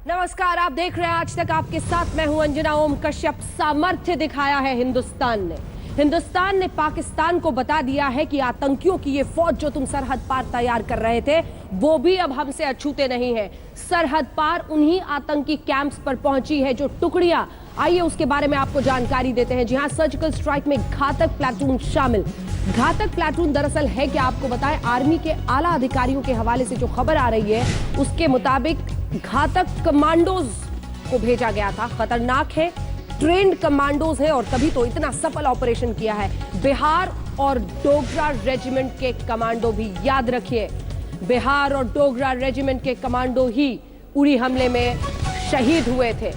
नमस्कार, आप देख रहे हैं आज तक आपके साथ मैं हूं अंजना ओम कश्यप। सामर्थ्य दिखाया है हिंदुस्तान ने पाकिस्तान को बता दिया है कि आतंकियों की ये फौज जो तुम सरहद पार तैयार कर रहे थे वो भी अब हमसे अछूते नहीं है। सरहद पार उन्हीं आतंकी कैंप्स पर पहुंची है जो टुकड़ियां। आइए उसके बारे में आपको जानकारी देते हैं। जी हां, सर्जिकल स्ट्राइक में घातक प्लाटून शामिल। घातक प्लाटून दरअसल है कि आपको बताएं, आर्मी के आला अधिकारियों के हवाले से जो खबर आ रही है उसके मुताबिक घातक कमांडोज को भेजा गया था। खतरनाक है, ट्रेंड कमांडोज है और तभी तो इतना सफल ऑपरेशन किया है। बिहार और डोगरा रेजिमेंट के कमांडो भी, याद रखिए, बिहार और डोगरा रेजिमेंट के कमांडो ही उरी हमले में शहीद हुए थे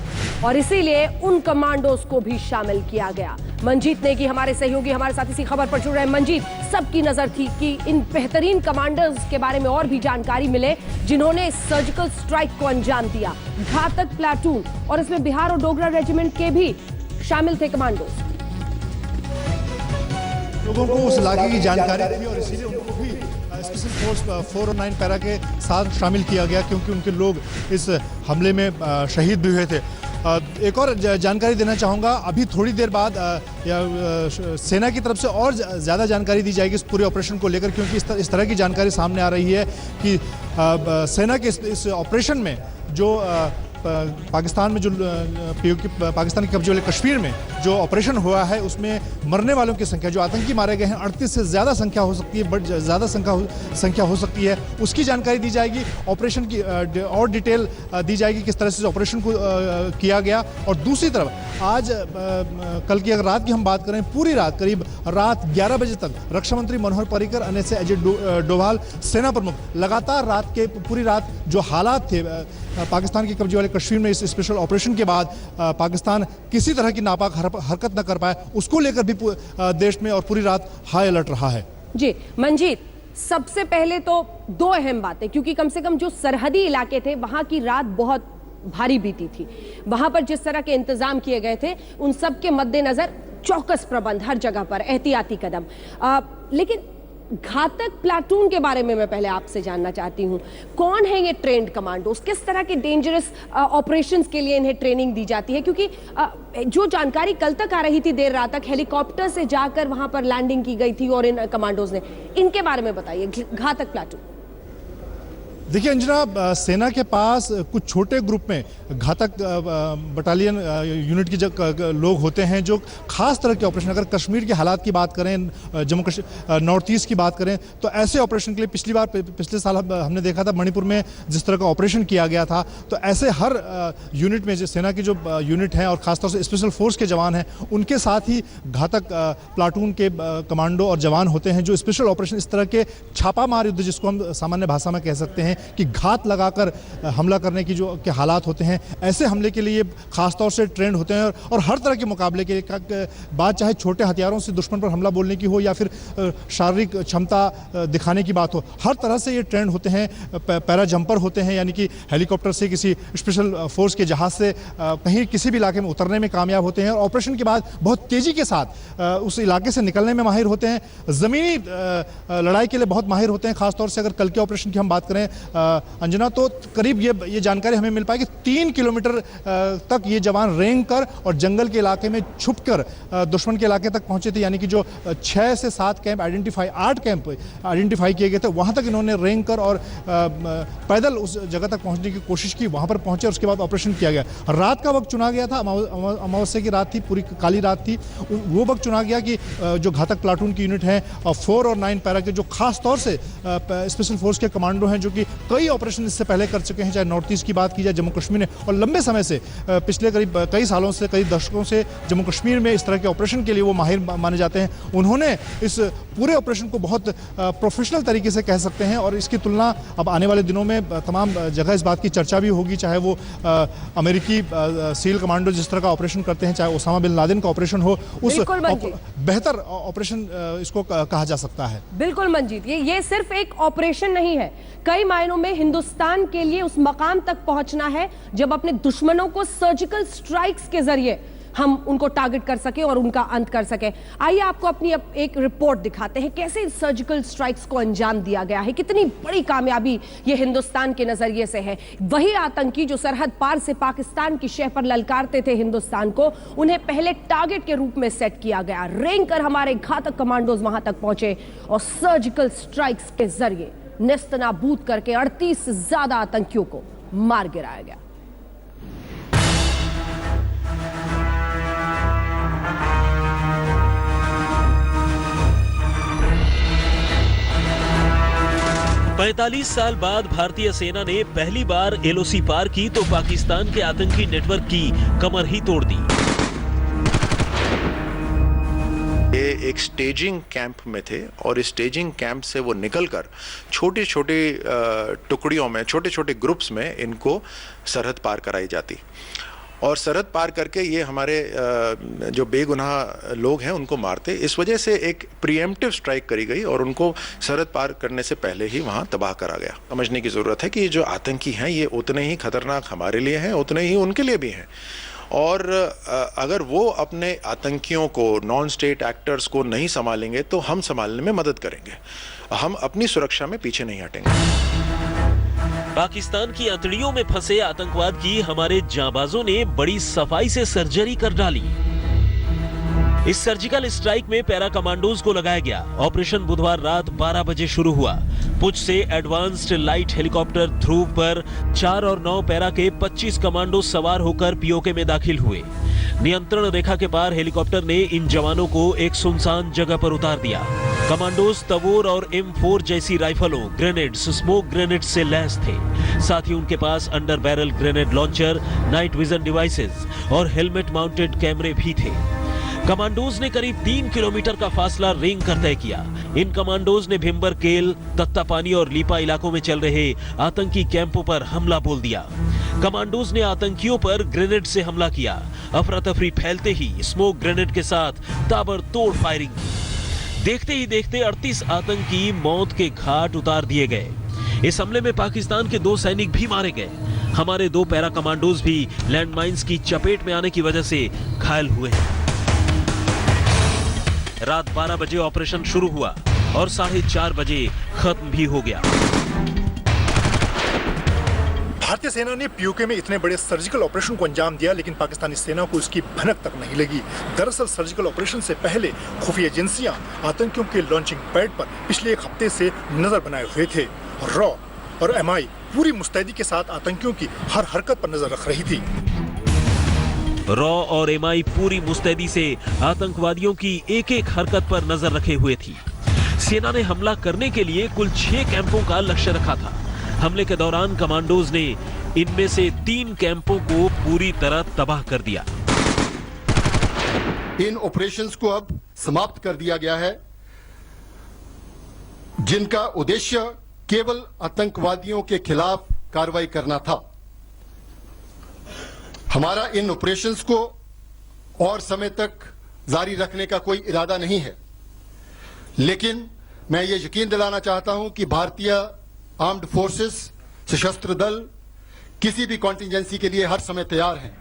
और इसीलिए उन कमांडोज को भी शामिल किया गया। मंजीत नेगी हमारे सहयोगी हमारे साथ इसी खबर पर जुड़ रहे हैं। मंजीत, सबकी नजर थी कि इन बेहतरीन कमांडर्स के बारे में और भी जानकारी मिले जिन्होंने सर्जिकल स्ट्राइक को अंजाम दिया। घातक प्लाटून और इसमें बिहार और डोगरा रेजिमेंट के भी शामिल थे कमांडोज। लोगों को उस इलाके की जानकारी थी और इसीलिए उनको भी स्पेशल फोर्स 4 और 9 पैरा के साथ शामिल किया गया क्योंकि उनके लोग इस हमले में शहीद भी हुए थे। एक और जानकारी देना चाहूँगा, अभी थोड़ी देर बाद सेना की तरफ से और ज़्यादा जानकारी दी जाएगी इस पूरे ऑपरेशन को लेकर, क्योंकि इस तरह की जानकारी सामने आ रही है कि सेना के इस ऑपरेशन में जो पाकिस्तान में जो पाकिस्तान के कब्जे वाले कश्मीर में जो ऑपरेशन हुआ है उसमें मरने वालों की संख्या, जो आतंकी मारे गए हैं, 38 से ज़्यादा संख्या हो सकती है, बट ज़्यादा संख्या हो सकती है। उसकी जानकारी दी जाएगी, ऑपरेशन की और डिटेल दी जाएगी, किस तरह से ऑपरेशन को किया गया। और दूसरी तरफ आज कल की अगर रात की हम बात करें, पूरी रात करीब रात 11 बजे तक रक्षा मंत्री मनोहर पर्रिकर, एनएसए अजय डोभाल, सेना प्रमुख लगातार रात के पूरी रात जो हालात थे पाकिस्तान के कब्जे वाले कश्मीर में इस स्पेशल ऑपरेशन के बाद पाकिस्तान किसी तरह की नापाक हरकत न कर पाए, उसको लेकर भी देश में और पूरी रात हाई अलर्ट रहा है। जी मंजीत, सबसे पहले तो दो अहम बातें, क्योंकि कम से कम जो सरहदी इलाके थे वहां की रात बहुत भारी बीती थी। वहां पर जिस तरह के इंतजाम किए गए थे उन सब के मद्देनजर चौकस प्रबंध, हर जगह पर एहतियाती कदम। लेकिन घातक प्लाटून के बारे में मैं पहले आपसे जानना चाहती हूं, कौन है ये ट्रेंड कमांडोज, किस तरह के डेंजरस ऑपरेशंस के लिए इन्हें ट्रेनिंग दी जाती है? क्योंकि जो जानकारी कल तक आ रही थी, देर रात तक हेलीकॉप्टर से जाकर वहां पर लैंडिंग की गई थी और इन कमांडोज ने, इनके बारे में बताइए, घातक प्लाटून। देखिए अंजना, सेना के पास कुछ छोटे ग्रुप में घातक बटालियन यूनिट के लोग होते हैं जो खास तरह के ऑपरेशन, अगर कश्मीर के हालात की बात करें, जम्मू कश्मीर नॉर्थ ईस्ट की बात करें, तो ऐसे ऑपरेशन के लिए पिछले साल हमने देखा था मणिपुर में जिस तरह का ऑपरेशन किया गया था, तो ऐसे हर यूनिट में सेना की जो यूनिट हैं और खासतौर से स्पेशल फोर्स के जवान हैं, उनके साथ ही घातक प्लाटून के कमांडो और जवान होते हैं जो स्पेशल ऑपरेशन, इस तरह के छापामार युद्ध जिसको हम सामान्य भाषा में कह सकते हैं कि घात लगाकर हमला करने की जो के हालात होते हैं, ऐसे हमले के लिए खासतौर से ट्रेंड होते हैं। और हर तरह के मुकाबले के बात, चाहे छोटे हथियारों से दुश्मन पर हमला बोलने की हो या फिर शारीरिक क्षमता दिखाने की बात हो, हर तरह से ये ट्रेंड होते हैं। पैरा जंपर होते हैं, यानी कि हेलीकॉप्टर से किसी स्पेशल फोर्स के जहाज से कहीं किसी भी इलाके में उतरने में कामयाब होते हैं और ऑपरेशन के बाद बहुत तेजी के साथ उस इलाके से निकलने में माहिर होते हैं। ज़मीनी लड़ाई के लिए बहुत माहिर होते हैं। खासतौर से अगर कल के ऑपरेशन की हम बात करें अंजना, तो करीब ये जानकारी हमें मिल पाई कि 3 किलोमीटर तक ये जवान रेंग कर और जंगल के इलाके में छुपकर दुश्मन के इलाके तक पहुंचे थे, यानी कि जो 6 से 7 कैंप 8 कैंप आइडेंटिफाई किए गए थे, वहां तक इन्होंने रेंग कर और पैदल उस जगह तक पहुंचने की कोशिश की, वहां पर पहुंचे और उसके बाद ऑपरेशन किया गया। रात का वक्त चुना गया था, अमावस्या की रात थी, पूरी काली रात थी, वो वक्त चुना गया कि जो घातक प्लाटून की यूनिट है 4 और 9 पैरा के जो खास तौर से स्पेशल फोर्स के कमांडो हैं, जो कि कई ऑपरेशन इससे पहले कर चुके हैं, चाहे नॉर्थ ईस्ट की बात की जाए, जम्मू कश्मीर में, और लंबे समय से पिछले करीब कई सालों से, कई दशकों से जम्मू कश्मीर में इस तरह के ऑपरेशन के लिए वो माहिर माने जाते हैं। उन्होंने इस पूरे ऑपरेशन को बहुत प्रोफेशनल तरीके से कह सकते हैं और इसकी तुलना अब आने वाले दिनों में तमाम जगह इस बात की चर्चा भी होगी, चाहे वो अमेरिकी सील कमांडो जिस तरह का ऑपरेशन करते हैं, चाहे ओसामा बिन लादेन का ऑपरेशन हो, उस बेहतर ऑपरेशन इसको कहा जा सकता है। बिल्कुल मंजीत, ये सिर्फ एक ऑपरेशन नहीं है, कई मायनों में हिंदुस्तान के लिए उस मकाम तक पहुंचना है जब अपने दुश्मनों को सर्जिकल स्ट्राइक्स के जरिए हम उनको टारगेट कर सके और उनका अंत कर सके। आइए आपको अपनी एक रिपोर्ट दिखाते हैं कैसे सर्जिकल स्ट्राइक्स को अंजाम दिया गया है, कितनी बड़ी कामयाबी ये हिंदुस्तान के नजरिए से है। वही आतंकी जो सरहद पार से पाकिस्तान की शह पर ललकारते थे हिंदुस्तान को, उन्हें पहले टारगेट के रूप में सेट किया गया। रेंग कर हमारे घातक कमांडोज वहां तक पहुंचे और सर्जिकल स्ट्राइक्स के जरिए नेस्तनाबूद करके 38 से ज्यादा आतंकियों को मार गिराया गया। पैंतालीस साल बाद भारतीय सेना ने पहली बार एलओसी पार की तो पाकिस्तान के आतंकी नेटवर्क की कमर ही तोड़ दी। ये एक स्टेजिंग कैंप में थे और इस स्टेजिंग कैंप से वो निकलकर छोटी छोटी टुकड़ियों में, छोटे छोटे ग्रुप्स में इनको सरहद पार कराई जाती और सरहद पार करके ये हमारे जो बेगुनाह लोग हैं उनको मारते। इस वजह से एक प्रीएम्प्टिव स्ट्राइक करी गई और उनको सरहद पार करने से पहले ही वहाँ तबाह करा गया। समझने की ज़रूरत है कि जो आतंकी हैं ये उतने ही खतरनाक हमारे लिए हैं, उतने ही उनके लिए भी हैं। और अगर वो अपने आतंकियों को, नॉन स्टेट एक्टर्स को नहीं संभालेंगे तो हम संभालने में मदद करेंगे। हम अपनी सुरक्षा में पीछे नहीं हटेंगे। पाकिस्तान की अंतड़ियों में फंसे आतंकवाद की हमारे जांबाजों ने बड़ी सफाई से सर्जरी कर डाली। इस सर्जिकल स्ट्राइक में पैरा कमांडोज को लगाया गया। ऑपरेशन बुधवार रात 12 बजे शुरू हुआ। पुंछ से एडवांस्ड लाइट हेलीकॉप्टर ध्रुव पर 4 और 9 पैरा के 25 कमांडो सवार होकर पीओके में दाखिल हुए। नियंत्रण रेखा के पार हेलीकॉप्टर ने इन जवानों को एक सुनसान जगह पर उतार दिया। कमांडोज तवोर और M4 जैसी राइफलों, ग्रेनेड्स, स्मोक ग्रेनेड से लैस थे। साथ ही उनके पास under barrel grenade launcher, night vision devices और हेलमेट माउंटेड कैमरे भी थे। कमांडोज ने करीब 3 किलोमीटर का फासला रेंग कर तय किया। इन कमांडोज ने भिम्बर केल, तत्तापानी और लीपा इलाकों में चल रहे आतंकी कैंपों पर हमला बोल दिया। कमांडोज ने आतंकियों पर ग्रेनेड से हमला किया। अफरा तफरी फैलते ही स्मोक ग्रेनेड के साथ ताबड़तोड़ फायरिंग की। देखते ही देखते 38 आतंकी मौत के घाट उतार दिए गए। इस हमले में पाकिस्तान के 2 सैनिक भी मारे गए। हमारे 2 पैरा कमांडोज भी लैंडमाइंस की चपेट में आने की वजह से घायल हुए हैं। रात 12 बजे ऑपरेशन शुरू हुआ और 4:30 बजे खत्म भी हो गया। भारतीय सेना ने पीओके में इतने बड़े सर्जिकल ऑपरेशन को अंजाम दिया, लेकिन पाकिस्तानी सेना को इसकी भनक तक नहीं लगी। दरअसल सर्जिकल ऑपरेशन से पहले खुफिया एजेंसियां आतंकियों के लॉन्चिंग पैड पर पिछले एक हफ्ते से नजर बनाए हुए थे। रॉ और MI पूरी मुस्तैदी के साथ आतंकियों की हर हरकत पर नजर रख रही थी। रॉ और MI पूरी मुस्तैदी से आतंकवादियों की एक-एक हरकत पर नजर रखे हुए थी। सेना ने हमला करने के लिए कुल 6 कैंपों का लक्ष्य रखा था। हमले के दौरान कमांडोज ने इनमें से 3 कैंपों को पूरी तरह तबाह कर दिया। इन ऑपरेशंस को अब समाप्त कर दिया गया है, जिनका उद्देश्य केवल आतंकवादियों के खिलाफ कार्रवाई करना था। हमारा इन ऑपरेशंस को और समय तक जारी रखने का कोई इरादा नहीं है, लेकिन मैं ये यकीन दिलाना चाहता हूं कि भारतीय आर्म्ड फोर्सेस, सशस्त्र दल किसी भी कॉन्टिजेंसी के लिए हर समय तैयार हैं।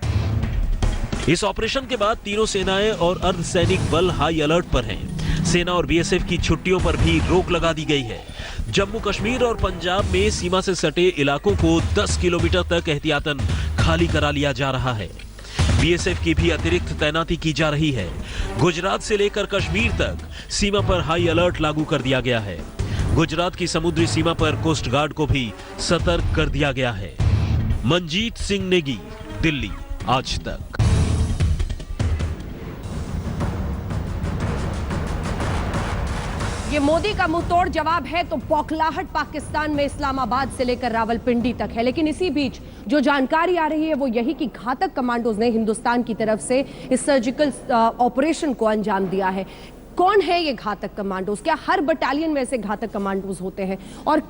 इस ऑपरेशन के बाद तीनों सेनाएं और अर्धसैनिक बल हाई अलर्ट पर हैं। सेना और BSF की छुट्टियों पर भी रोक लगा दी गई है। जम्मू कश्मीर और पंजाब में सीमा से सटे इलाकों को 10 किलोमीटर तक एहतियातन खाली करा लिया जा रहा है। BSF की भी अतिरिक्त तैनाती की जा रही है। गुजरात से लेकर कश्मीर तक सीमा पर हाई अलर्ट लागू कर दिया गया है। गुजरात की समुद्री सीमा पर कोस्ट गार्ड को भी सतर्क कर दिया गया है। मंजीत सिंह नेगी, दिल्ली, आज तक। ये मोदी का मुंहतोड़ जवाब है तो बौखलाहट पाकिस्तान में इस्लामाबाद से लेकर रावलपिंडी तक है। लेकिन इसी बीच जो जानकारी आ रही है वो यही कि घातक कमांडोज ने हिंदुस्तान की तरफ से इस सर्जिकल ऑपरेशन को अंजाम दिया है। कौन है ये घातक कमांडोज? क्या हर बटालियन में ऐसे घातक कमांडोज होते हैं? और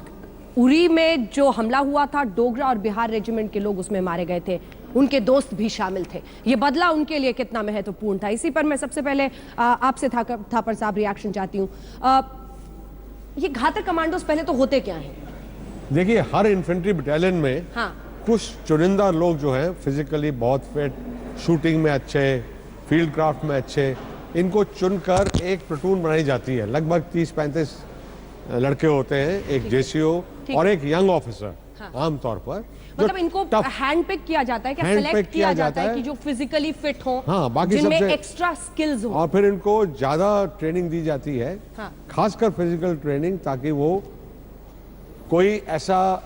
उरी में जो हमला हुआ था, डोगरा और बिहार रेजिमेंट के लोग उसमें मारे गए थे, उनके दोस्त भी शामिल थे। ये बदला उनके लिए कितना महत्वपूर्ण था? इसी पर मैं सबसे पहले आपसे थापर साहब रिएक्शन चाहती हूँ। ये घातक कमांडोज पहले तो होते क्या हैं? देखिए, हर इन्फेंट्री बटालियन में हाँ, कुछ चुनिंदा लोग जो हैं फिजिकली बहुत फिट, शूटिंग में अच्छे, फील्ड क्राफ्ट में अच्छे, इनको चुनकर एक प्लेटून बनाई जाती है। लगभग 30-35 लड़के होते हैं, एक जेसीओ और एक यंग ऑफिसर आमतौर पर। मतलब इनको हैंड पिक किया जाता है, क्या सेलेक्ट किया जाता है कि जो फिजिकली फिट हो, हाँ, बाकी जिनमें सबसे एक्स्ट्रा स्किल्स हो, और फिर इनको ज्यादा ट्रेनिंग दी जाती है, हाँ। खासकर फिजिकल ट्रेनिंग, ताकि वो कोई ऐसा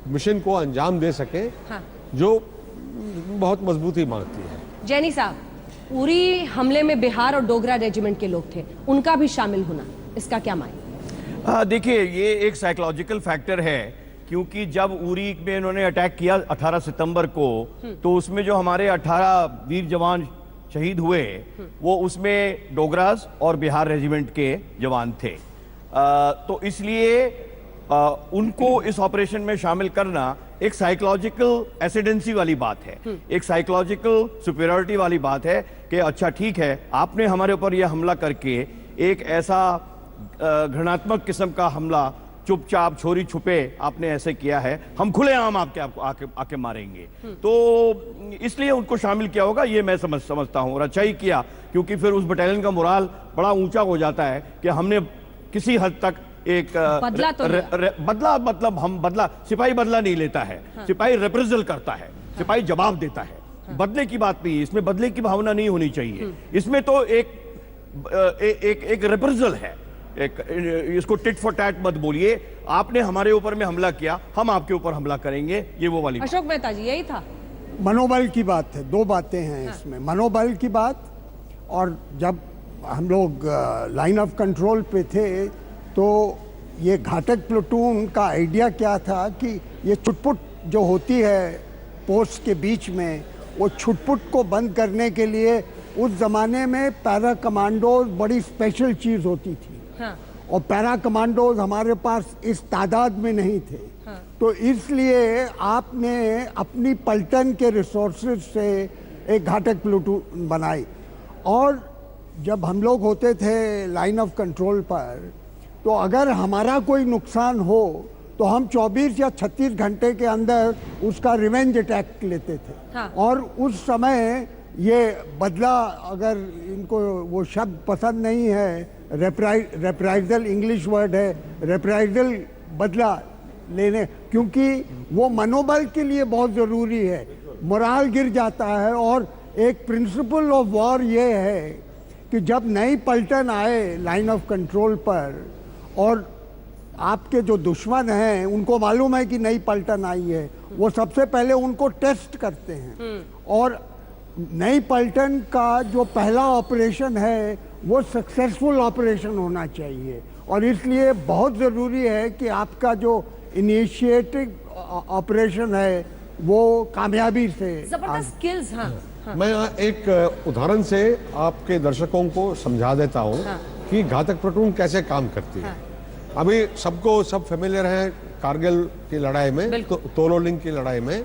मिशन को अंजाम दे सके हाँ। जो बहुत मजबूती मांगती है। जैनी साहब, उरी हमले में बिहार और डोगरा रेजिमेंट के लोग थे, उनका भी शामिल होना, इसका क्या मायने? देखिए, ये एक साइकोलॉजिकल फैक्टर है, क्योंकि जब उरी में इन्होंने अटैक किया 18 सितंबर को, तो उसमें जो हमारे 18 वीर जवान शहीद हुए, वो उसमें डोगरास और बिहार रेजिमेंट के जवान थे। तो इसलिए उनको इस ऑपरेशन में शामिल करना एक साइकोलॉजिकल एसिडेंसी वाली बात है, एक साइकोलॉजिकल सुपीरियरिटी वाली बात है कि अच्छा ठीक है, आपने हमारे ऊपर यह हमला करके एक ऐसा घृणात्मक किस्म का हमला चुपचाप छोरी छुपे आपने ऐसे किया है, हम खुलेआम आपको आके मारेंगे। तो इसलिए उनको शामिल किया होगा, ये मैं समझता हूं, और अच्छा ही किया, क्योंकि फिर उस बटालियन का मोराल बड़ा ऊंचा हो जाता है कि हमने किसी हद तक एक बदला तो बदला, मतलब हम बदला, सिपाही बदला नहीं लेता है, सिपाही रिप्रेजल करता है, सिपाही जवाब देता है। बदले की बात नहीं है इसमें, बदले की भावना नहीं होनी चाहिए इसमें, तो एक रिप्रेजल है, इसको टिट फॉर टैट मत बोलिए, आपने हमारे ऊपर में हमला किया, हम आपके ऊपर हमला करेंगे, ये वो वाली। अशोक मेहता जी, यही था मनोबल की बात है। दो बातें हैं इसमें, मनोबल की बात, और जब हम लोग लाइन ऑफ कंट्रोल पे थे तो ये घातक प्लेटून का आइडिया क्या था कि ये छुटपुट जो होती है पोस्ट के बीच में, वो छुटपुट को बंद करने के लिए उस ज़माने में पैरा कमांडोज बड़ी स्पेशल चीज़ होती थी। हाँ। और पैरा कमांडोज हमारे पास इस तादाद में नहीं थे। हाँ। तो इसलिए आपने अपनी पलटन के रिसोर्सेज से एक घातक प्लेटून बनाई, और जब हम लोग होते थे लाइन ऑफ कंट्रोल पर, तो अगर हमारा कोई नुकसान हो तो हम 24 या 36 घंटे के अंदर उसका रिवेंज अटैक लेते थे। हाँ। और उस समय ये बदला, अगर इनको वो शब्द पसंद नहीं है, रेप्राइजल इंग्लिश वर्ड है, रेप्राइजल बदला लेने, क्योंकि वो मनोबल के लिए बहुत ज़रूरी है, मोराल गिर जाता है। और एक प्रिंसिपल ऑफ वॉर ये है कि जब नई पलटन आए लाइन ऑफ कंट्रोल पर, और आपके जो दुश्मन हैं उनको मालूम है कि नई पलटन आई है, वो सबसे पहले उनको टेस्ट करते हैं, और नई पलटन का जो पहला ऑपरेशन है वो सक्सेसफुल ऑपरेशन होना चाहिए। और इसलिए बहुत ज़रूरी है कि आपका जो इनिशिएटिव ऑपरेशन है वो कामयाबी से जबरदस्त स्किल्स। हाँ, हाँ। मैं यहाँ एक उदाहरण से आपके दर्शकों को समझा देता हूँ कि घातक प्लेटून कैसे काम करती है। अभी सबको सब फेमिलियर है कारगिल की लड़ाई में, तोलोलिंग की लड़ाई में,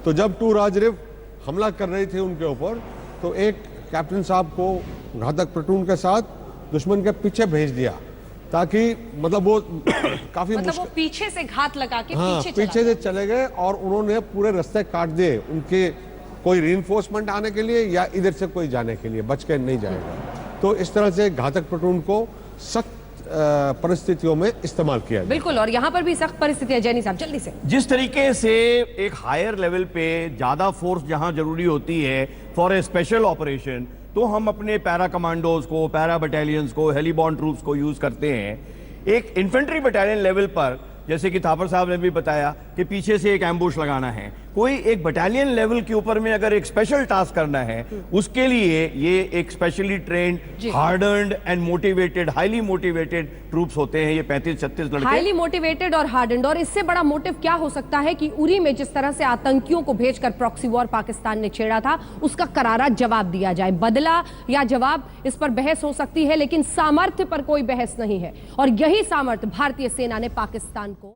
तो जब टू राजरिफ हमला कर रही थी उनके ऊपर, तो एक कैप्टन साहब को घातक प्लेटून के साथ दुश्मन के पीछे भेज दिया, ताकि मतलब वो काफी मतलब वो पीछे से घात लगा के पीछे से चले गए, और उन्होंने पूरे रास्ते काट दिए उनके, कोई रीइंफोर्समेंट आने के लिए या इधर से कोई जाने के लिए, बच के नहीं जाएगा। तो इस तरह से घातक प्लेटून को सख्त परिस्थितियों में इस्तेमाल किया। बिल्कुल, और यहाँ पर भी सख्त परिस्थिति है। जैनी साहब, जल्दी से। जिस तरीके से एक हायर लेवल पे ज्यादा फोर्स जहां जरूरी होती है फॉर ए स्पेशल ऑपरेशन, तो हम अपने पैरा कमांडोज को, पैरा बटालियंस को, हेलीबॉर्न ट्रूप्स को यूज करते हैं। एक इन्फेंट्री बटालियन लेवल पर, जैसे कि थापर साहब ने भी बताया कि पीछे से एक एम्बुश लगाना है, कोई एक बटालियन लेवल के ऊपर में अगर एक स्पेशल टास्क करना है, उसके लिए ये एक specially trained, hardened and motivated, highly motivated troops होते हैं। ये 35-36 लड़के हाईली मोटिवेटेड और हार्डन्ड। और इससे बड़ा मोटिव क्या हो सकता है कि उरी में जिस तरह से आतंकियों को भेजकर प्रॉक्सी वॉर पाकिस्तान ने छेड़ा था, उसका करारा जवाब दिया जाए। बदला या जवाब, इस पर बहस हो सकती है, लेकिन सामर्थ्य पर कोई बहस नहीं है। और यही सामर्थ्य भारतीय सेना ने पाकिस्तान को